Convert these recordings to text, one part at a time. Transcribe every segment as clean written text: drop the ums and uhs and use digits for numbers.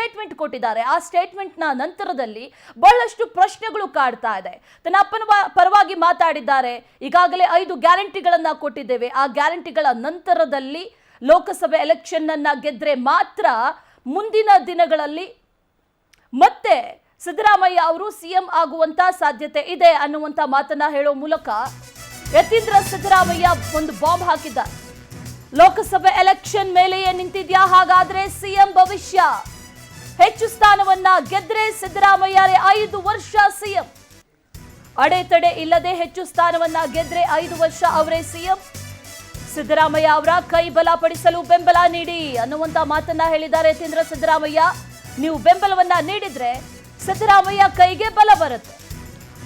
Statement ಕೊಟ್ಟಿದ್ದಾರೆ. ಆ ಸ್ಟೇಟ್ಮೆಂಟ್ನ ನಂತರದಲ್ಲಿ ಬಹಳಷ್ಟು ಪ್ರಶ್ನೆಗಳು ಕಾಡ್ತಾ ಇದೆ. ತನ್ನ ಅಪ್ಪನ ಪರವಾಗಿ ಮಾತಾಡಿದ್ದಾರೆ. ಈಗಾಗಲೇ 5 ಗ್ಯಾರಂಟಿಗಳನ್ನ ಕೊಟ್ಟಿದ್ದೇವೆ. ಆ ಗ್ಯಾರಂಟಿಗಳ ನಂತರದಲ್ಲಿ ಲೋಕಸಭೆ ಎಲೆಕ್ಷನ್ ಅನ್ನ ಗೆದ್ರೆ ಮಾತ್ರ ಮುಂದಿನ ದಿನಗಳಲ್ಲಿ ಮತ್ತೆ ಸಿದ್ದರಾಮಯ್ಯ ಅವರು ಸಿಎಂ ಆಗುವಂತ ಸಾಧ್ಯತೆ ಇದೆ ಅನ್ನುವಂತ ಮಾತನ್ನ ಹೇಳೋ ಮೂಲಕ ಯತೀಂದ್ರ ಸಿದ್ದರಾಮಯ್ಯ ಒಂದು ಬಾಂಬ್ ಹಾಕಿದ್ದಾರೆ. ಲೋಕಸಭೆ ಎಲೆಕ್ಷನ್ ಮೇಲೆಯೇ ನಿಂತಿದ್ಯಾ ಹಾಗಾದ್ರೆ ಸಿಎಂ ಭವಿಷ್ಯ? ಹೆಚ್ಚು ಸ್ಥಾನವನ್ನ ಗೆದ್ರೆ ಸಿದ್ದರಾಮಯ್ಯ 5 ವರ್ಷ ಸಿಎಂ. ಅಡೆತಡೆ ಇಲ್ಲದೆ ಹೆಚ್ಚು ಸ್ಥಾನವನ್ನ ಗೆದ್ರೆ 5 ವರ್ಷ ಅವರೇ ಸಿಎಂ. ಸಿದ್ದರಾಮಯ್ಯ ಅವರ ಕೈ ಬಲಪಡಿಸಲು ಬೆಂಬಲ ನೀಡಿ ಅನ್ನುವಂತ ಮಾತನ್ನ ಹೇಳಿದ್ದಾರೆ ಯತೀಂದ್ರ ಸಿದ್ದರಾಮಯ್ಯ. ನೀವು ಬೆಂಬಲವನ್ನ ನೀಡಿದ್ರೆ ಸಿದ್ದರಾಮಯ್ಯ ಕೈಗೆ ಬಲ ಬರುತ್ತೆ.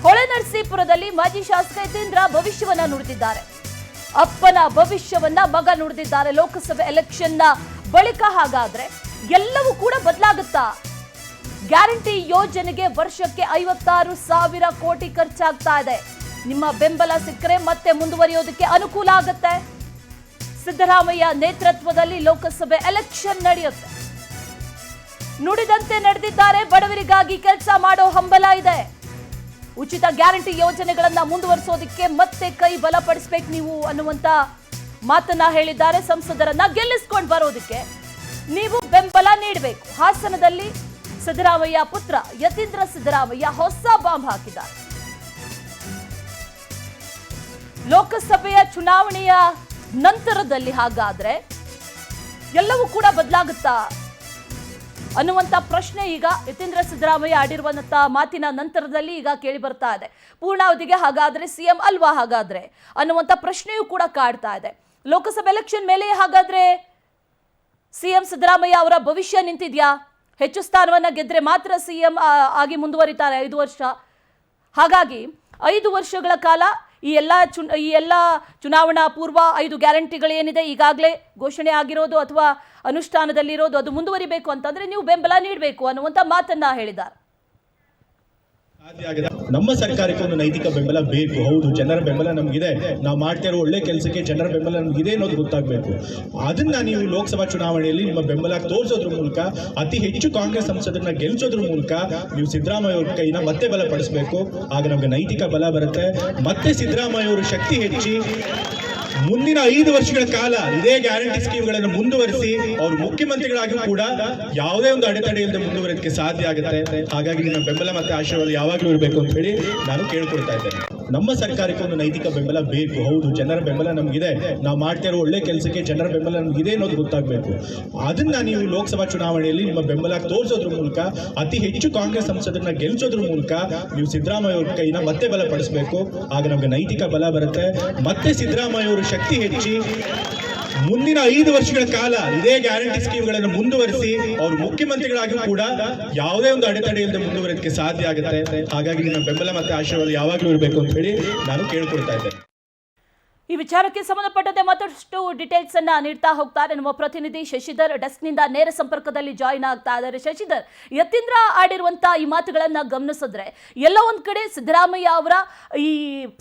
ಹೊಳೆನರಸೀಪುರದಲ್ಲಿ ಮಾಜಿ ಶಾಸಕ ಯತೀಂದ್ರ ಭವಿಷ್ಯವನ್ನ ನುಡಿದಿದ್ದಾರೆ. ಅಪ್ಪನ ಭವಿಷ್ಯವನ್ನ ಮಗ ನುಡಿದಿದ್ದಾರೆ. ಲೋಕಸಭೆ ಎಲೆಕ್ಷನ್ನ ಬಳಿಕ ಹಾಗಾದ್ರೆ ಎಲ್ಲವೂ ಕೂಡ ಬದಲಾಗುತ್ತಾ? ಗ್ಯಾರಂಟಿ ಯೋಜನೆಗೆ ವರ್ಷಕ್ಕೆ 56,000 ಕೋಟಿ ಖರ್ಚಾಗ್ತಾ ಇದೆ. ನಿಮ್ಮ ಬೆಂಬಲ ಸಿಕ್ಕರೆ ಮತ್ತೆ ಮುಂದುವರಿಯೋದಕ್ಕೆ ಅನುಕೂಲ ಆಗುತ್ತೆ. ಸಿದ್ದರಾಮಯ್ಯ ನೇತೃತ್ವದಲ್ಲಿ ಲೋಕಸಭೆ ಎಲೆಕ್ಷನ್ ನಡೆಯುತ್ತೆ. ನುಡಿದಂತೆ ನಡೆದಿದ್ದಾರೆ. ಬಡವರಿಗಾಗಿ ಕೆಲಸ ಮಾಡೋ ಹಂಬಲ ಇದೆ. ಉಚಿತ ಗ್ಯಾರಂಟಿ ಯೋಜನೆಗಳನ್ನ ಮುಂದುವರಿಸೋದಕ್ಕೆ ಮತ್ತೆ ಕೈ ಬಲಪಡಿಸಬೇಕು ನೀವು ಅನ್ನುವಂತ ಮಾತನ್ನ ಹೇಳಿದ್ದಾರೆ. ಸಂಸದರನ್ನ ಗೆಲ್ಲಿಸಿಕೊಂಡು ಬರೋದಕ್ಕೆ ನೀವು ಬೆಂಬಲ ನೀಡಬೇಕು. ಹಾಸನದಲ್ಲಿ ಸಿದ್ದರಾಮಯ್ಯ ಪುತ್ರ ಯತೀಂದ್ರ ಸಿದ್ದರಾಮಯ್ಯ ಹೊಸ ಬಾಂಬ್ ಹಾಕಿದ್ದಾರೆ. ಲೋಕಸಭೆಯ ಚುನಾವಣೆಯ ನಂತರದಲ್ಲಿ ಹಾಗಾದ್ರೆ ಎಲ್ಲವೂ ಕೂಡ ಬದಲಾಗುತ್ತಾ ಅನ್ನುವಂತ ಪ್ರಶ್ನೆ ಈಗ ಯತೀಂದ್ರ ಸಿದ್ದರಾಮಯ್ಯ ಆಡಿರುವಂತ ಮಾತಿನ ನಂತರದಲ್ಲಿ ಈಗ ಕೇಳಿ ಬರ್ತಾ ಇದೆ. ಪೂರ್ಣಾವಧಿಗೆ ಹಾಗಾದ್ರೆ ಸಿಎಂ ಅಲ್ವಾ ಹಾಗಾದ್ರೆ ಅನ್ನುವಂತ ಪ್ರಶ್ನೆಯೂ ಕೂಡ ಕಾಡ್ತಾ ಇದೆ. ಲೋಕಸಭೆ ಎಲೆಕ್ಷನ್ ಮೇಲೆ ಹಾಗಾದ್ರೆ ಸಿಎಂ ಸಿದ್ದರಾಮಯ್ಯ ಅವರ ಭವಿಷ್ಯ ನಿಂತಿದ್ಯಾ? ಹೆಚ್ಚು ಸ್ಥಾನವನ್ನ ಗೆದ್ರೆ ಮಾತ್ರ ಸಿಎಂ ಆಗಿ ಮುಂದುವರಿತಾರೆ 5 ವರ್ಷ. ಹಾಗಾಗಿ 5 ವರ್ಷಗಳ ಕಾಲ ಈ ಎಲ್ಲ ಚುನಾವಣಾ ಪೂರ್ವ 5 ಗ್ಯಾರಂಟಿಗಳು ಏನಿದೆ ಈಗಾಗಲೇ ಘೋಷಣೆ ಆಗಿರೋದು ಅಥವಾ ಅನುಷ್ಠಾನದಲ್ಲಿರೋದು ಅದು ಮುಂದುವರಿಬೇಕು ಅಂತಂದ್ರೆ ನೀವು ಬೆಂಬಲ ನೀಡಬೇಕು ಅನ್ನುವಂತ ಮಾತನ್ನ ಹೇಳಿದ್ದಾರೆ. ನಮ್ಮ ಸರ್ಕಾರಕ್ಕೆ ಒಂದು ನೈತಿಕ ಬೆಂಬಲ ಬೇಕು. ಹೌದು, ಜನರ ಬೆಂಬಲ ನಮಗಿದೆ. ನಾವು ಮಾಡ್ತಾ ಇರೋ ಒಳ್ಳೆ ಕೆಲಸಕ್ಕೆ ಜನರ ಬೆಂಬಲ ನಮಗಿದೆ ಅನ್ನೋದು ಗೊತ್ತಾಗಬೇಕು. ಅದನ್ನ ನೀವು ಲೋಕಸಭಾ ಚುನಾವಣೆಯಲ್ಲಿ ನಿಮ್ಮ ಬೆಂಬಲ ತೋರಿಸೋದ್ರ ಮೂಲಕ, ಅತಿ ಹೆಚ್ಚು ಕಾಂಗ್ರೆಸ್ ಸಂಸದರನ್ನ ಗೆಲ್ಲಿಸೋದ್ರ ಮೂಲಕ ನೀವು ಸಿದ್ದರಾಮಯ್ಯ ಅವ್ರ ಕೈನ ಮತ್ತೆ ಬಲಪಡಿಸಬೇಕು. ಆಗ ನಮಗೆ ನೈತಿಕ ಬಲ ಬರುತ್ತೆ. ಮತ್ತೆ ಸಿದ್ದರಾಮಯ್ಯ ಅವರು ಶಕ್ತಿ ಹೆಚ್ಚಿ ಮುಂದಿನ 5 ವರ್ಷಗಳ ಕಾಲ ಇದೇ ಗ್ಯಾರಂಟಿ ಸ್ಕೀಮ್ಗಳನ್ನು ಮುಂದುವರಿಸಿ ಅವರು ಮುಖ್ಯಮಂತ್ರಿಗಳಾಗಿ ಕೂಡ ಯಾವುದೇ ಒಂದು ಅಡೆತಡೆ ಇಲ್ಲದೆ ಮುಂದುವರಿಯೋದಕ್ಕೆ ಸಾಧ್ಯ ಆಗುತ್ತೆ. ಹಾಗಾಗಿ ನಿಮ್ಮ ಬೆಂಬಲ ಮತ್ತೆ ಆಶೀರ್ವಾದ ಯಾವಾಗಲೂ ಇರಬೇಕು ಅಂತ ಹೇಳಿ ನಾನು ಕೇಳ್ಕೊಳ್ತಾ ಇದ್ದೇನೆ. ನಮ್ಮ ಸರ್ಕಾರಕ್ಕೆ ಒಂದು ನೈತಿಕ ಬೆಂಬಲ ಬೇಕು. ಹೌದು, ಜನರ ಬೆಂಬಲ ನಮಗಿದೆ. ನಾವು ಮಾಡ್ತಾ ಇರೋ ಒಳ್ಳೆ ಕೆಲಸಕ್ಕೆ ಜನರ ಬೆಂಬಲ ನಮಗಿದೆ ಅನ್ನೋದು ಗೊತ್ತಾಗಬೇಕು. ಅದನ್ನ ನೀವು ಲೋಕಸಭಾ ಚುನಾವಣೆಯಲ್ಲಿ ನಿಮ್ಮ ಬೆಂಬಲ ತೋರಿಸೋದ್ರ ಮೂಲಕ, ಅತಿ ಹೆಚ್ಚು ಕಾಂಗ್ರೆಸ್ ಸಂಸದರನ್ನ ಗೆಲ್ಲಿಸೋದ್ರ ಮೂಲಕ ನೀವು ಸಿದ್ದರಾಮಯ್ಯ ಅವ್ರ ಕೈನ ಮತ್ತೆ ಬಲಪಡಿಸಬೇಕು. ಆಗ ನಮಗೆ ನೈತಿಕ ಬಲ ಬರುತ್ತೆ. ಮತ್ತೆ ಸಿದ್ದರಾಮಯ್ಯ ಅವರು ಶಕ್ತಿ ಹೆಚ್ಚಿ ಮುಂದಿನ 5 ವರ್ಷಗಳ ಕಾಲ ಇದೇ ಗ್ಯಾರಂಟಿ ಸ್ಕೀಮ್ಗಳನ್ನು ಮುಂದುವರಿಸಿ ಅವರು ಮುಖ್ಯಮಂತ್ರಿಗಳಾಗಿ ಕೂಡ ಯಾವುದೇ ಒಂದು ಅಡೆತಡೆ ಇಲ್ಲದೆ ಮುಂದುವರಿಯೋದಕ್ಕೆ ಸಾಧ್ಯ ಆಗುತ್ತೆ. ಹಾಗಾಗಿ ನಿಮ್ಮ ಬೆಂಬಲ ಮತ್ತೆ ಆಶೀರ್ವಾದ ಯಾವಾಗಲೂ ಇರಬೇಕು ಅಂತ ಹೇಳಿ ನಾನು ಕೇಳ್ಕೊಳ್ತಾ ಇದ್ದೇನೆ. ಈ ವಿಚಾರಕ್ಕೆ ಸಂಬಂಧಪಟ್ಟಂತೆ ಮತ್ತಷ್ಟು ಡೀಟೇಲ್ಸ್ ಅನ್ನ ನೀಡ್ತಾ ಹೋಗ್ತಾರೆ ನಮ್ಮ ಪ್ರತಿನಿಧಿ ಶಶಿಧರ್. ಡೆಸ್ಕ್ನಿಂದ ನೇರ ಸಂಪರ್ಕದಲ್ಲಿ ಜಾಯಿನ್ ಆಗ್ತಾ ಇದ್ದಾರೆ. ಶಶಿಧರ್, ಯತೀಂದ್ರ ಆಡಿರುವಂತಹ ಈ ಮಾತುಗಳನ್ನ ಗಮನಿಸಿದ್ರೆ ಎಲ್ಲ ಒಂದ್ ಕಡೆ ಸಿದ್ದರಾಮಯ್ಯ ಅವರ ಈ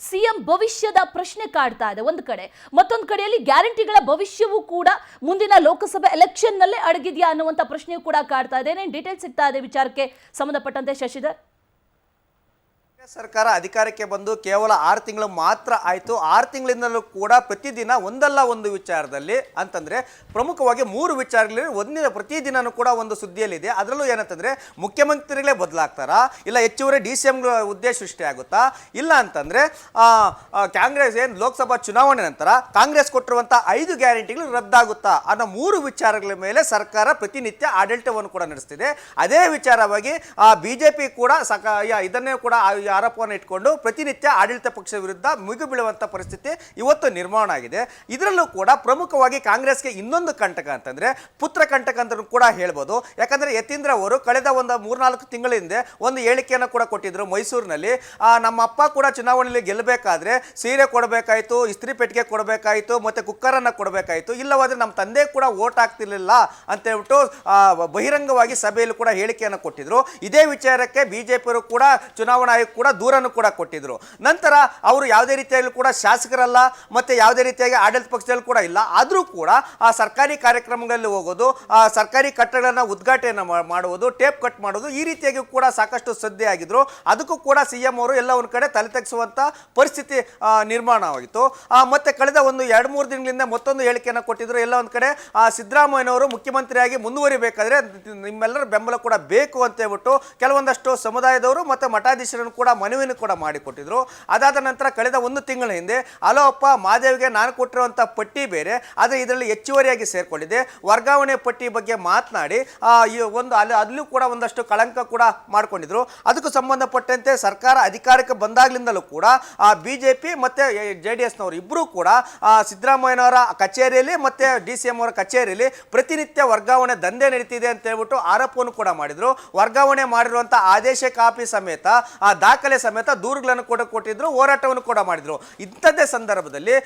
ಸಿಎಂ ಭವಿಷ್ಯದ ಪ್ರಶ್ನೆ ಕಾಡ್ತಾ ಇದೆ ಒಂದು ಕಡೆ, ಮತ್ತೊಂದು ಕಡೆಯಲ್ಲಿ ಗ್ಯಾರಂಟಿಗಳ ಭವಿಷ್ಯವೂ ಕೂಡ ಮುಂದಿನ ಲೋಕಸಭೆ ಎಲೆಕ್ಷನ್ ನಲ್ಲೇ ಅಡಗಿದ್ಯಾ ಅನ್ನುವಂಥ ಪ್ರಶ್ನೆಯೂ ಕೂಡ ಕಾಡ್ತಾ ಇದೆ. ಏನೇನು ಡೀಟೇಲ್ಸ್ ಸಿಗ್ತಾ ಇದೆ ವಿಚಾರಕ್ಕೆ ಸಂಬಂಧಪಟ್ಟಂತೆ ಶಶಿಧರ್? ಸರ್ಕಾರ ಅಧಿಕಾರಕ್ಕೆ ಬಂದು ಕೇವಲ 6 ತಿಂಗಳು ಮಾತ್ರ ಆಯಿತು. 6 ತಿಂಗಳಿಂದಲೂ ಕೂಡ ಪ್ರತಿದಿನ ಒಂದಲ್ಲ ಒಂದು ವಿಚಾರದಲ್ಲಿ ಅಂತಂದರೆ ಪ್ರಮುಖವಾಗಿ 3 ವಿಚಾರಗಳಲ್ಲಿ ಒಂದಿನ ಪ್ರತಿದಿನವೂ ಕೂಡ ಒಂದು ಸುದ್ದಿಯಲ್ಲಿದೆ. ಅದರಲ್ಲೂ ಏನಂತಂದರೆ ಮುಖ್ಯಮಂತ್ರಿಗಳೇ ಬದಲಾಗ್ತಾರಾ, ಇಲ್ಲ ಹೆಚ್ಚುವರಿ DCM ಹುದ್ದೆ ಸೃಷ್ಟಿಯಾಗುತ್ತಾ, ಇಲ್ಲ ಅಂತಂದರೆ ಕಾಂಗ್ರೆಸ್ ಏನು ಲೋಕಸಭಾ ಚುನಾವಣೆ ನಂತರ ಕಾಂಗ್ರೆಸ್ ಕೊಟ್ಟಿರುವಂಥ 5 ಗ್ಯಾರಂಟಿಗಳು ರದ್ದಾಗುತ್ತಾ ಅನ್ನೋ 3 ವಿಚಾರಗಳ ಮೇಲೆ ಸರ್ಕಾರ ಪ್ರತಿನಿತ್ಯ ಆಡಳಿತವನ್ನು ಕೂಡ ನಡೆಸ್ತಿದೆ. ಅದೇ ವಿಚಾರವಾಗಿ BJP ಕೂಡ ಇದನ್ನೇ ಕೂಡ ಆರೋಪವನ್ನು ಇಟ್ಕೊಂಡು ಪ್ರತಿನಿತ್ಯ ಆಡಳಿತ ಪಕ್ಷ ವಿರುದ್ಧ ಮುಗಿದು ಬೀಳುವಂಥ ಪರಿಸ್ಥಿತಿ ಇವತ್ತು ನಿರ್ಮಾಣ ಆಗಿದೆ. ಇದರಲ್ಲೂ ಕೂಡ ಪ್ರಮುಖವಾಗಿ ಕಾಂಗ್ರೆಸ್ಗೆ ಇನ್ನೊಂದು ಕಂಟಕ ಅಂತಂದರೆ ಪುತ್ರ ಕಂಟಕ ಅಂತ ಕೂಡ ಹೇಳ್ಬೋದು. ಯಾಕಂದರೆ ಯತೀಂದ್ರ ಅವರು ಕಳೆದ ಒಂದು 3-4 ತಿಂಗಳ ಹಿಂದೆ ಒಂದು ಹೇಳಿಕೆಯನ್ನು ಕೂಡ ಕೊಟ್ಟಿದ್ದರು ಮೈಸೂರಿನಲ್ಲಿ. ನಮ್ಮ ಅಪ್ಪ ಕೂಡ ಚುನಾವಣೆಯಲ್ಲಿ ಗೆಲ್ಲಬೇಕಾದ್ರೆ ಸೀರೆ ಕೊಡಬೇಕಾಯಿತು, ಇಸ್ತ್ರಿ ಪೆಟ್ಟಿಗೆ ಕೊಡಬೇಕಾಯಿತು, ಮತ್ತು ಕುಕ್ಕರನ್ನು ಕೊಡಬೇಕಾಯಿತು, ಇಲ್ಲವಾದರೆ ನಮ್ಮ ತಂದೆ ಕೂಡ ಓಟ್ ಆಗ್ತಿರ್ಲಿಲ್ಲ ಅಂತ ಹೇಳ್ಬಿಟ್ಟು ಬಹಿರಂಗವಾಗಿ ಸಭೆಯಲ್ಲಿ ಕೂಡ ಹೇಳಿಕೆಯನ್ನು ಕೊಟ್ಟಿದ್ರು. ಇದೇ ವಿಚಾರಕ್ಕೆ BJP ಅವರು ಕೂಡ ಚುನಾವಣಾ ಆಯೋಗ ಕೂಡ ದೂರನ್ನು ಕೂಡ ಕೊಟ್ಟಿದ್ರು. ನಂತರ ಅವರು ಯಾವುದೇ ರೀತಿಯಾಗಿ ಕೂಡ ಶಾಸಕರಲ್ಲ, ಮತ್ತೆ ಯಾವುದೇ ರೀತಿಯಾಗಿ ಆಡಳಿತ ಪಕ್ಷದಲ್ಲಿ ಕೂಡ ಇಲ್ಲ. ಆದರೂ ಕೂಡ ಆ ಸರ್ಕಾರಿ ಕಾರ್ಯಕ್ರಮಗಳಲ್ಲಿ ಹೋಗೋದು, ಆ ಸರ್ಕಾರಿ ಕಟ್ಟಡಗಳನ್ನ ಉದ್ಘಾಟನೆ ಮಾಡುವುದು, ಟೇಪ್ ಕಟ್ ಮಾಡೋದು, ಈ ರೀತಿಯಾಗಿ ಕೂಡ ಸಾಕಷ್ಟು ಸದ್ದೆ ಆಗಿದ್ರು. ಅದಕ್ಕೂ ಕೂಡ ಸಿಎಂ ಅವರು ಎಲ್ಲ ಒಂದು ಕಡೆ ತಲೆ ತಗ್ಗಿಸುವಂತ ಪರಿಸ್ಥಿತಿ ನಿರ್ಮಾಣವಾಗಿತ್ತು. ಮತ್ತೆ ಕಳೆದ ಒಂದು 2-3 ದಿನಗಳಿಂದ ಮತ್ತೊಂದು ಹೇಳಿಕೆಯನ್ನು ಕೊಟ್ಟಿದ್ರು. ಎಲ್ಲ ಒಂದು ಕಡೆ ಸಿದ್ದರಾಮಯ್ಯನವರು ಮುಖ್ಯಮಂತ್ರಿಯಾಗಿ ಮುಂದುವರಿಬೇಕಾದ್ರೆ ನಿಮ್ಮೆಲ್ಲರ ಬೆಂಬಲ ಕೂಡ ಬೇಕು ಅಂತ ಹೇಳ್ಬಿಟ್ಟು ಕೆಲವೊಂದಷ್ಟು ಸಮುದಾಯದವರು ಮತ್ತೆ ಮಠಾಧೀಶರನ್ನು ಕೂಡ ಮನವಿಯನ್ನು ಕೂಡ ಮಾಡಿಕೊಟ್ಟಿದ್ರು. ಅದಾದ ನಂತರ ಕಳೆದ 1 ತಿಂಗಳ ಹಿಂದೆ ಅಲೋಪ್ಪ ಮಾದೇವಿಗೆ ನಾನು ಕೊಟ್ಟಿರುವಂತಹ ಪಟ್ಟಿ ಬೇರೆ, ಆದರೆ ಇದರಲ್ಲಿ ಹೆಚ್ಚುವರಿಯಾಗಿ ಸೇರ್ಕೊಂಡಿದೆ, ವರ್ಗಾವಣೆ ಪಟ್ಟಿ ಬಗ್ಗೆ ಮಾತನಾಡಿ ಅಲ್ಲೂ ಕೂಡ ಒಂದಷ್ಟು ಕಳಂಕ ಕೂಡ ಮಾಡ್ಕೊಂಡಿದ್ರು. ಅದಕ್ಕೂ ಸಂಬಂಧಪಟ್ಟಂತೆ ಸರ್ಕಾರ ಅಧಿಕಾರಕ್ಕೆ ಬಂದಾಗ್ಲಿಂದಲೂ ಕೂಡ ಬಿಜೆಪಿ ಮತ್ತೆ JDS ನವರು ಇಬ್ಬರೂ ಕೂಡ ಸಿದ್ದರಾಮಯ್ಯನವರ ಕಚೇರಿಯಲ್ಲಿ ಮತ್ತೆ DCM ಅವರ ಕಚೇರಿಯಲ್ಲಿ ಪ್ರತಿನಿತ್ಯ ವರ್ಗಾವಣೆ ದಂಧೆ ನಡೀತಿದೆ ಅಂತ ಹೇಳ್ಬಿಟ್ಟು ಆರೋಪವನ್ನು ಕೂಡ ಮಾಡಿದ್ರು. ವರ್ಗಾವಣೆ ಮಾಡಿರುವಂತಹ ಆದೇಶ ಕಾಪಿ ಸಮೇತ ದಾಖಲೆ ಸಮೇತ ದೂರುಗಳನ್ನು ಕೂಡ ಕೊಟ್ಟಿದ್ರು, ಹೋರಾಟವನ್ನು ಕೂಡ ಮಾಡಿದ್ರು. ಇಂಥದ್ದೇ ಸಂದರ್ಭದಲ್ಲಿ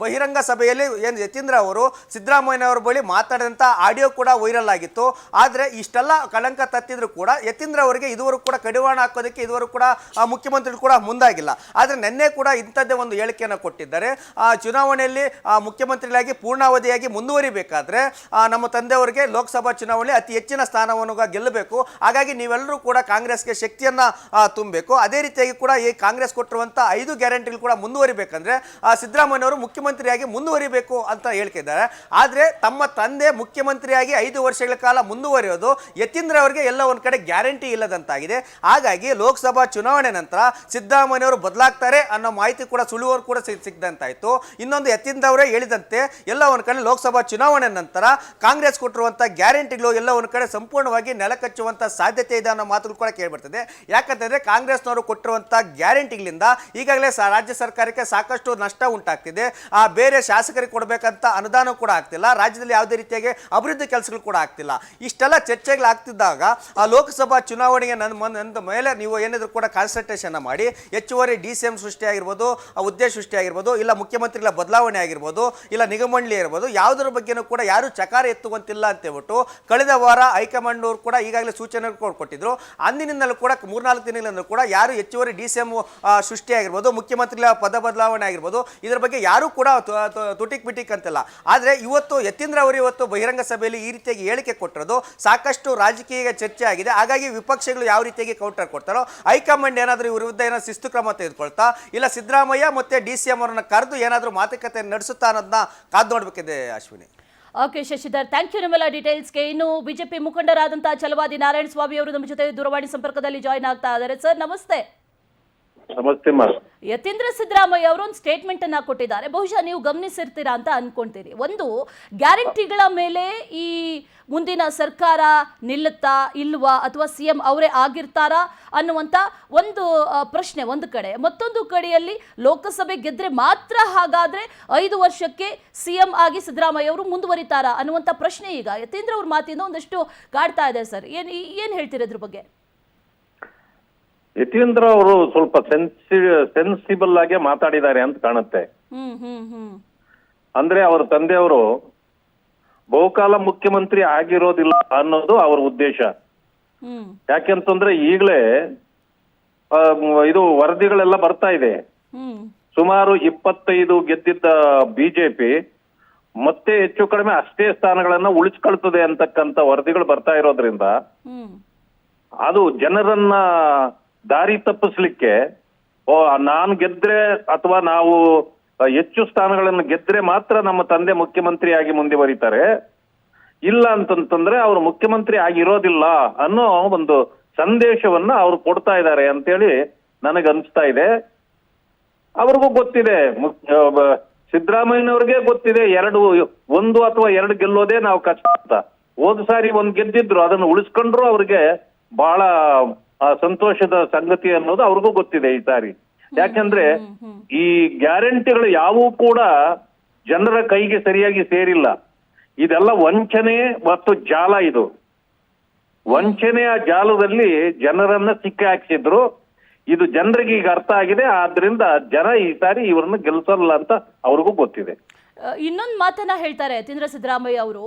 ಬಹಿರಂಗ ಸಭೆಯಲ್ಲಿ ಏನು ಯತೀಂದ್ರ ಅವರು ಸಿದ್ದರಾಮಯ್ಯನವರ ಬಳಿ ಮಾತಾಡಿದಂಥ ಆಡಿಯೋ ಕೂಡ ವೈರಲ್ ಆಗಿತ್ತು. ಆದರೆ ಇಷ್ಟೆಲ್ಲ ಕಳಂಕ ತತ್ತಿದ್ರು ಕೂಡ ಯತೀಂದ್ರ ಅವರಿಗೆ ಇದುವರೆಗೂ ಕೂಡ ಕಡಿವಾಣ ಹಾಕೋದಕ್ಕೆ ಇದುವರೆಗೂ ಕೂಡ ಮುಖ್ಯಮಂತ್ರಿಗಳು ಕೂಡ ಮುಂದಾಗಿಲ್ಲ. ಆದರೆ ನಿನ್ನೆ ಕೂಡ ಇಂಥದ್ದೇ ಒಂದು ಹೇಳಿಕೆಯನ್ನು ಕೊಟ್ಟಿದ್ದಾರೆ. ಚುನಾವಣೆಯಲ್ಲಿ ಮುಖ್ಯಮಂತ್ರಿಗಳಾಗಿ ಪೂರ್ಣಾವಧಿಯಾಗಿ ಮುಂದುವರಿಬೇಕಾದ್ರೆ ನಮ್ಮ ತಂದೆಯವರಿಗೆ ಲೋಕಸಭಾ ಚುನಾವಣೆ ಅತಿ ಹೆಚ್ಚಿನ ಸ್ಥಾನವನ್ನು ಗೆಲ್ಲಬೇಕು. ಹಾಗಾಗಿ ನೀವೆಲ್ಲರೂ ಕೂಡ ಕಾಂಗ್ರೆಸ್ಗೆ ಶಕ್ತಿಯನ್ನ ತುಂಬಬೇಕು. ಅದೇ ರೀತಿಯಾಗಿ ಕೂಡ ಈ ಕಾಂಗ್ರೆಸ್ ಕೊಟ್ಟಿರುವಂತ 5 ಗ್ಯಾರಂಟಿಗಳು ಕೂಡ ಮುಂದುವರಿಬೇಕಂದ್ರೆ ಸಿದ್ದರಾಮಯ್ಯನವರು ಮುಖ್ಯಮಂತ್ರಿಯಾಗಿ ಮುಂದುವರಿಬೇಕು ಅಂತ ಹೇಳ್ತಿದ್ದಾರೆ. ಆದರೆ ತಮ್ಮ ತಂದೆ ಮುಖ್ಯಮಂತ್ರಿಯಾಗಿ 5 ವರ್ಷಗಳ ಕಾಲ ಮುಂದುವರಿಯೋದು ಯತೀಂದ್ರ ಅವರಿಗೆ ಎಲ್ಲ ಒಂದ್ ಕಡೆ ಗ್ಯಾರಂಟಿ ಇಲ್ಲದಂತಾಗಿದೆ. ಹಾಗಾಗಿ ಲೋಕಸಭಾ ಚುನಾವಣೆ ನಂತರ ಸಿದ್ದರಾಮಯ್ಯನವರು ಬದಲಾಗ್ತಾರೆ ಅನ್ನೋ ಮಾಹಿತಿ ಕೂಡ ಸುಳಿವರು ಕೂಡ ಸಿಕ್ಕದಂತಾಯ್ತು. ಇನ್ನೊಂದು ಯತೀಂದ್ರ ಅವರೇ ಹೇಳಿದಂತೆ ಎಲ್ಲ ಒಂದ್ ಕಡೆ ಲೋಕಸಭಾ ಚುನಾವಣೆ ನಂತರ ಕಾಂಗ್ರೆಸ್ ಕೊಟ್ಟಿರುವಂತಹ ಗ್ಯಾರಂಟಿಗಳು ಎಲ್ಲ ಒಂದ್ ಕಡೆ ಸಂಪೂರ್ಣವಾಗಿ ನೆಲಕಚ್ಚುವಂತ ಸಾಧ್ಯತೆ ಇದೆ ಅನ್ನೋ ಮಾತುಗಳು ಕೂಡ ಕೇಳಿಬರ್ತದೆ. ಯಾಕಂತಂದ್ರೆ ಕಾಂಗ್ರೆಸ್ನವರು ಕೊಟ್ಟಿರುವಂತಹ ಗ್ಯಾರಂಟಿಗಳಿಂದ ಈಗಾಗಲೇ ರಾಜ್ಯ ಸರ್ಕಾರಕ್ಕೆ ಸಾಕಷ್ಟು ನಷ್ಟ ಉಂಟಾಗ್ತಿದೆ. ಬೇರೆ ಶಾಸಕರಿಗೆ ಕೊಡಬೇಕಂತ ಅನುದಾನ ಕೂಡ ಆಗ್ತಿಲ್ಲ, ರಾಜ್ಯದಲ್ಲಿ ಯಾವುದೇ ರೀತಿಯಾಗಿ ಅಭಿವೃದ್ಧಿ ಕೆಲಸಗಳು ಕೂಡ ಆಗ್ತಿಲ್ಲ. ಇಷ್ಟೆಲ್ಲ ಚರ್ಚೆಗಳಾಗ್ತಿದ್ದಾಗ ಲೋಕಸಭಾ ಚುನಾವಣೆಗೆ ನನ್ನ ಮೇಲೆ ನೀವು ಏನಾದರೂ ಕೂಡ ಕಾನ್ಸಂಟ್ರೇಷನ್ ಮಾಡಿ ಹೆಚ್ಚುವರಿ DCM ಸೃಷ್ಟಿಯಾಗಿರ್ಬೋದು, ಹುದ್ದೆ ಸೃಷ್ಟಿಯಾಗಿರ್ಬೋದು, ಇಲ್ಲ ಮುಖ್ಯಮಂತ್ರಿಗಳ ಬದಲಾವಣೆ ಆಗಿರ್ಬೋದು, ಇಲ್ಲ ನಿಗಮಂಡಳಿ ಇರ್ಬೋದು, ಯಾವುದರ ಬಗ್ಗೆನೂ ಕೂಡ ಯಾರು ಚಕಾರ ಎತ್ತುವಂತಿಲ್ಲ ಅಂತ ಹೇಳ್ಬಿಟ್ಟು ಕಳೆದ ವಾರ ಹೈಕಮಾಂಡ್ ಅವರು ಕೂಡ ಈಗಾಗಲೇ ಸೂಚನೆ ಕೊಟ್ಟಿದ್ರು. ಅಂದಿನಿಂದಲೂ ಕೂಡ 3-4 ದಿನಗಳಿಂದಲೂ ಕೂಡ ಯಾರು ಹೆಚ್ಚುವರಿ DCM ಸೃಷ್ಟಿಯಾಗಿರ್ಬೋದು, ಮುಖ್ಯಮಂತ್ರಿಗಳ ಪದ ಬದಲಾವಣೆ ಆಗಿರ್ಬೋದು, ಇದರ ಬಗ್ಗೆ ಯಾರು ಕೂಡ ತುಟಿಕ್ ಬಿಟಿಕ್ ಅಂತಿಲ್ಲ. ಆದರೆ ಇವತ್ತು ಯತೀಂದ್ರ ಅವರು ಇವತ್ತು ಬಹಿರಂಗ ಸಭೆಯಲ್ಲಿ ಈ ರೀತಿಯಾಗಿ ಹೇಳಿಕೆ ಕೊಟ್ಟಿರೋದು ಸಾಕಷ್ಟು ರಾಜಕೀಯ ಚರ್ಚೆ ಆಗಿದೆ. ಹಾಗಾಗಿ ವಿಪಕ್ಷಗಳು ಯಾವ ರೀತಿಯಾಗಿ ಕೌಂಟರ್ ಕೊಡ್ತಾರೋ, ಹೈಕಮಾಂಡ್ ಏನಾದರೂ ಇವ್ರ ವಿರುದ್ಧ ಏನೋ ಶಿಸ್ತು ಕ್ರಮ ತೆಗೆದುಕೊಳ್ತಾ, ಇಲ್ಲ ಸಿದ್ದರಾಮಯ್ಯ ಮತ್ತೆ DCM ಅವರನ್ನ ಕರೆದು ಏನಾದರೂ ಮಾತುಕತೆ ನಡೆಸುತ್ತಾ ಅನ್ನೋದನ್ನ ಕಾದು ನೋಡಬೇಕಿದೆ. Ashwini. Okay Shashidhar, thank you ನಿಮ್ಮೆಲ್ಲ ಡೀಟೇಲ್ಸ್ಗೆ. ಇನ್ನು ಬಿಜೆಪಿ ಮುಖಂಡರಾದಂತಹ ಛಲವಾದಿ ನಾರಾಯಣ ಸ್ವಾಮಿ ಅವರು ನಮ್ಮ ಜೊತೆ ದೂರವಾಣಿ ಸಂಪರ್ಕದಲ್ಲಿ ಜಾಯ್ನ್ ಆಗ್ತಾ ಇದ್ದಾರೆ. ಸರ್ ನಮಸ್ತೆ. ನಮಸ್ತೆ. ಯತೀಂದ್ರ ಸಿದ್ದರಾಮಯ್ಯ ಅವರು ಒಂದು ಸ್ಟೇಟ್ಮೆಂಟ್ ಅನ್ನ ಕೊಟ್ಟಿದ್ದಾರೆ. ಬಹುಶಃ ನೀವು ಗಮನಿಸಿರ್ತೀರಾ ಅಂತ ಅನ್ಕೊಂತೀರಿ. ಒಂದು, ಗ್ಯಾರಂಟಿಗಳ ಮೇಲೆ ಈ ಮುಂದಿನ ಸರ್ಕಾರ ನಿಲ್ಲುತ್ತಾ ಇಲ್ವಾ ಅಥವಾ CM ಅವರೇ ಆಗಿರ್ತಾರಾ ಅನ್ನುವಂಥ ಒಂದು ಪ್ರಶ್ನೆ ಒಂದು ಕಡೆ. ಮತ್ತೊಂದು ಕಡೆಯಲ್ಲಿ ಲೋಕಸಭೆ ಗೆದ್ರೆ ಮಾತ್ರ ಹಾಗಾದ್ರೆ 5 ವರ್ಷಕ್ಕೆ CM ಆಗಿ ಸಿದ್ದರಾಮಯ್ಯ ಅವರು ಮುಂದುವರಿತಾರಾ ಅನ್ನುವಂಥ ಪ್ರಶ್ನೆ ಈಗ ಯತೀಂದ್ರ ಅವ್ರ ಮಾತಿಂದ ಒಂದಷ್ಟು ಕಾಡ್ತಾ ಇದೆ. ಸರ್ ಏನ್ ಹೇಳ್ತೀರಾ ಇದ್ರ ಬಗ್ಗೆ? ಯತೀಂದ್ರ ಅವರು ಸ್ವಲ್ಪ ಸೆನ್ಸಿಬಲ್ ಆಗಿ ಮಾತಾಡಿದ್ದಾರೆ ಅಂತ ಕಾಣುತ್ತೆ. ಅಂದ್ರೆ ಅವರ ತಂದೆಯವರು ಬಹುಕಾಲ ಮುಖ್ಯಮಂತ್ರಿ ಆಗಿರೋದಿಲ್ಲ ಅನ್ನೋದು ಅವರ ಉದ್ದೇಶ. ಯಾಕೆಂತಂದ್ರೆ ಈಗಲೇ ಇದು ವರದಿಗಳೆಲ್ಲ ಬರ್ತಾ ಇದೆ. ಸುಮಾರು 25 ಗೆದ್ದಿದ್ದ ಬಿಜೆಪಿ ಮತ್ತೆ ಹೆಚ್ಚು ಕಡಿಮೆ ಅಷ್ಟೇ ಸ್ಥಾನಗಳನ್ನ ಉಳಿಸ್ಕೊಳ್ತದೆ ಅಂತಕ್ಕಂಥ ವರದಿಗಳು ಬರ್ತಾ ಇರೋದ್ರಿಂದ ಅದು ಜನರನ್ನ ದಾರಿ ತಪ್ಪಿಸ್ಲಿಕ್ಕೆ ನಾನು ಗೆದ್ರೆ ಅಥವಾ ನಾವು ಹೆಚ್ಚು ಸ್ಥಾನಗಳನ್ನು ಗೆದ್ರೆ ಮಾತ್ರ ನಮ್ಮ ತಂದೆ ಮುಖ್ಯಮಂತ್ರಿಯಾಗಿ ಮುಂದುವರಿತಾರೆ, ಇಲ್ಲ ಅಂತಂತಂದ್ರೆ ಅವರು ಮುಖ್ಯಮಂತ್ರಿ ಆಗಿರೋದಿಲ್ಲ ಅನ್ನೋ ಒಂದು ಸಂದೇಶವನ್ನ ಅವ್ರು ಕೊಡ್ತಾ ಇದ್ದಾರೆ ಅಂತೇಳಿ ನನಗನ್ಸ್ತಾ ಇದೆ. ಅವ್ರಿಗೂ ಗೊತ್ತಿದೆ, ಸಿದ್ದರಾಮಯ್ಯನವ್ರಿಗೆ ಗೊತ್ತಿದೆ 1 ಅಥವಾ 2 ಗೆಲ್ಲೋದೇ ನಾವು ಕಷ್ಟ ಅಂತ. ಹೋದ ಸಾರಿ 1 ಗೆದ್ದಿದ್ರು, ಅದನ್ನು ಉಳಿಸ್ಕೊಂಡ್ರು ಅವ್ರಿಗೆ ಬಹಳ ಸಂತೋಷದ ಸಂಗತಿ ಅನ್ನೋದು ಅವ್ರಿಗೂ ಗೊತ್ತಿದೆ ಈ ಸಾರಿ. ಯಾಕಂದ್ರೆ ಈ ಗ್ಯಾರಂಟಿಗಳು ಯಾವೂ ಕೂಡ ಜನರ ಕೈಗೆ ಸರಿಯಾಗಿ ಸೇರಿಲ್ಲ. ಇದೆಲ್ಲ ವಂಚನೆ ಮತ್ತು ಜಾಲ. ಇದು ವಂಚನೆಯ ಜಾಲದಲ್ಲಿ ಜನರನ್ನ ಸಿಕ್ಕಿ ಹಾಕಿಸಿದ್ರು. ಇದು ಜನರಿಗೆ ಈಗ ಅರ್ಥ ಆಗಿದೆ. ಆದ್ರಿಂದ ಜನ ಈ ಸಾರಿ ಇವ್ರನ್ನ ಗೆಲ್ಸಲ್ಲ ಅಂತ ಅವ್ರಿಗೂ ಗೊತ್ತಿದೆ. ಇನ್ನೊಂದು ಮಾತನ್ನ ಹೇಳ್ತಾರೆ ಯತೀಂದ್ರ ಸಿದ್ದರಾಮಯ್ಯ ಅವರು,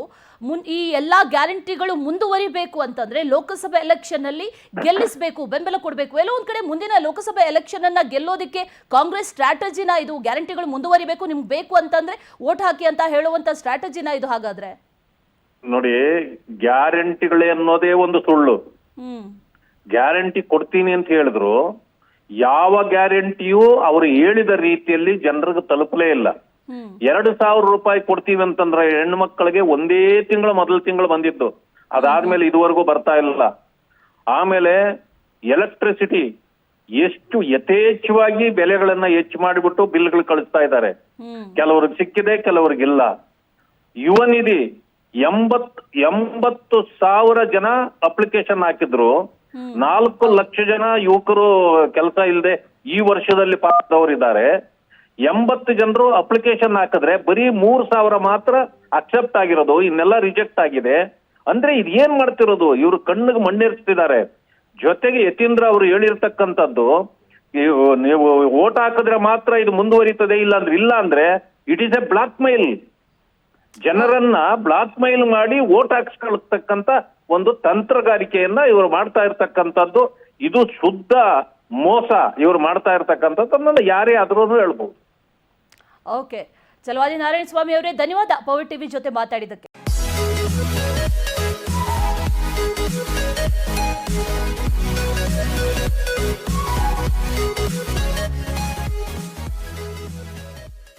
ಈ ಎಲ್ಲಾ ಗ್ಯಾರಂಟಿಗಳು ಮುಂದುವರಿಬೇಕು ಅಂತಂದ್ರೆ ಲೋಕಸಭೆ ಎಲೆಕ್ಷನ್ ಅಲ್ಲಿ ಗೆಲ್ಲಿಸಬೇಕು, ಬೆಂಬಲ ಕೊಡಬೇಕು. ಎಲ್ಲೋ ಒಂದ್ ಕಡೆ ಮುಂದಿನ ಲೋಕಸಭೆ ಎಲೆಕ್ಷನ್ ಅನ್ನ ಗೆಲ್ಲೋದಕ್ಕೆ ಕಾಂಗ್ರೆಸ್ ಸ್ಟ್ರಾಟಜಿನ ಇದು, ಗ್ಯಾರಂಟಿಗಳು ಮುಂದುವರಿಬೇಕು, ನಿಮ್ಗೆ ಬೇಕು ಅಂತಂದ್ರೆ ವೋಟ್ ಹಾಕಿ ಅಂತ ಹೇಳುವಂತ ಸ್ಟ್ರಾಟಜಿನ ಇದು. ಹಾಗಾದ್ರೆ ನೋಡಿ, ಗ್ಯಾರಂಟಿಗಳೇ ಅನ್ನೋದೇ ಒಂದು ಸುಳ್ಳು. ಗ್ಯಾರಂಟಿ ಕೊಡ್ತೀನಿ ಅಂತ ಹೇಳಿದ್ರು, ಯಾವ ಗ್ಯಾರಂಟಿಯೂ ಅವರು ಹೇಳಿದ ರೀತಿಯಲ್ಲಿ ಜನರಿಗೆ ತಲುಪಲೇ ಇಲ್ಲ. 2,000 ರೂಪಾಯಿ ಕೊಡ್ತೀವಿ ಅಂತಂದ್ರೆ ಹೆಣ್ಣು ಮಕ್ಕಳಿಗೆ ಒಂದೇ ಮೊದಲ ತಿಂಗಳು ಬಂದಿದ್ದು, ಅದಾದ್ಮೇಲೆ ಇದುವರೆಗೂ ಬರ್ತಾ ಇಲ್ಲ. ಆಮೇಲೆ ಎಲೆಕ್ಟ್ರಿಸಿಟಿ ಎಷ್ಟು ಯಥೇಚ್ಛವಾಗಿ ಬೆಲೆಗಳನ್ನ ಹೆಚ್ಚು ಮಾಡಿಬಿಟ್ಟು ಬಿಲ್ಗಳು ಕಳಿಸ್ತಾ ಇದ್ದಾರೆ. ಕೆಲವ್ರಿಗೆ ಸಿಕ್ಕಿದೆ, ಕೆಲವ್ರಿಗಿಲ್ಲ. ಯುವ ನಿಧಿ 80,000 ಜನ ಅಪ್ಲಿಕೇಶನ್ ಹಾಕಿದ್ರು, 4 ಲಕ್ಷ ಜನ ಯುವಕರು ಕೆಲಸ ಇಲ್ಲದೆ ಈ ವರ್ಷದಲ್ಲಿ ಪಾಸದವರಿದ್ದಾರೆ. 80 ಜನರು ಅಪ್ಲಿಕೇಶನ್ ಹಾಕಿದ್ರೆ ಬರೀ 3,000 ಮಾತ್ರ ಅಕ್ಸೆಪ್ಟ್ ಆಗಿರೋದು, ಇನ್ನೆಲ್ಲ ರಿಜೆಕ್ಟ್ ಆಗಿದೆ. ಅಂದ್ರೆ ಇದು ಏನ್ ಮಾಡ್ತಿರೋದು, ಇವ್ರು ಕಣ್ಣಿಗೆ ಮಣ್ಣೇರಿಸ್ತಿದ್ದಾರೆ. ಜೊತೆಗೆ ಯತೀಂದ್ರ ಅವರು ಹೇಳಿರ್ತಕ್ಕಂಥದ್ದು, ನೀವು ವೋಟ್ ಹಾಕಿದ್ರೆ ಮಾತ್ರ ಇದು ಮುಂದುವರಿತದೆ, ಇಲ್ಲ ಅಂದ್ರೆ it is A black mail. ಜನರನ್ನ ಬ್ಲಾಕ್ ಮೇಲ್ ಮಾಡಿ ವೋಟ್ ಹಾಕ್ಸ್ಕೊಳ್ತಕ್ಕಂತ ಒಂದು ತಂತ್ರಗಾರಿಕೆಯನ್ನ ಇವರು ಮಾಡ್ತಾ ಇರ್ತಕ್ಕಂಥದ್ದು. ಇದು ಶುದ್ಧ ಮೋಸ ಇವರು ಮಾಡ್ತಾ ಇರ್ತಕ್ಕಂಥದ್ದನ್ನ ಯಾರೇ ಆದ್ರೂ ಹೇಳ್ಬೋದು. ಓಕೆ, ಚಲವಾದಿ ನಾರಾಯಣ ಸ್ವಾಮಿ ಅವರೇ, ಧನ್ಯವಾದ ಪವರ್ ಟಿವಿ ಜೊತೆ ಮಾತಾಡಿದ್ದಕ್ಕೆ.